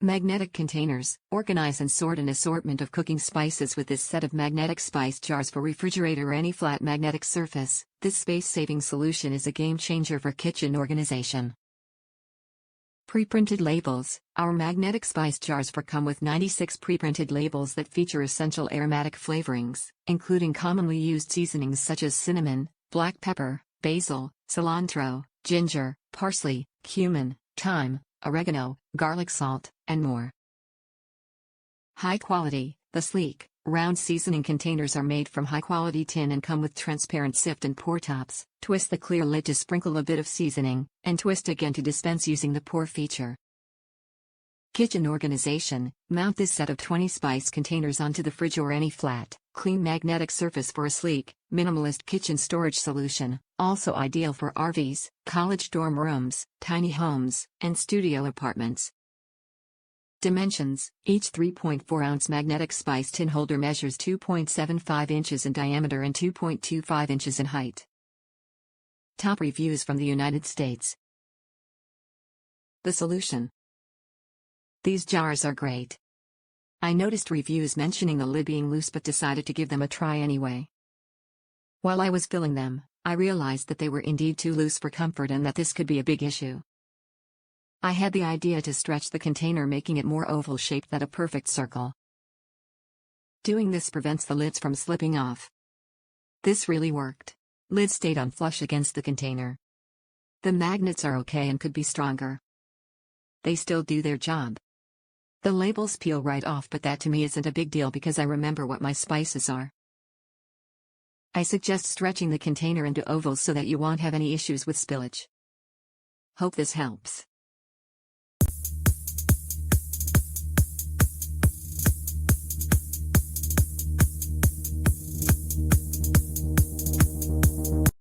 Magnetic containers. Organize and sort an assortment of cooking spices with this set of magnetic spice jars for refrigerator or any flat magnetic surface. This space-saving solution is a game changer for kitchen organization. Preprinted labels. Our magnetic spice jars come with 96 preprinted labels that feature essential aromatic flavorings, including commonly used seasonings such as cinnamon, black pepper, basil, cilantro, ginger, parsley, cumin, thyme, oregano, garlic salt, and more. High quality. The sleek, round seasoning containers are made from high-quality tin and come with transparent sift and pour tops. Twist the clear lid to sprinkle a bit of seasoning, and twist again to dispense using the pour feature. Kitchen organization. Mount this set of 20 spice containers onto the fridge or any flat, clean magnetic surface for a sleek, minimalist kitchen storage solution, also ideal for RVs, college dorm rooms, tiny homes, and studio apartments. Dimensions. Each 3.4-ounce magnetic spice tin holder measures 2.75 inches in diameter and 2.25 inches in height. Top reviews from the United States. The solution. These jars are great. I noticed reviews mentioning the lid being loose but decided to give them a try anyway. While I was filling them, I realized that they were indeed too loose for comfort and that this could be a big issue. I had the idea to stretch the container, making it more oval-shaped than a perfect circle. Doing this prevents the lids from slipping off. This really worked. Lid stayed on flush against the container. The magnets are okay and could be stronger. They still do their job. The labels peel right off, but that to me isn't a big deal because I remember what my spices are. I suggest stretching the container into ovals so that you won't have any issues with spillage. Hope this helps.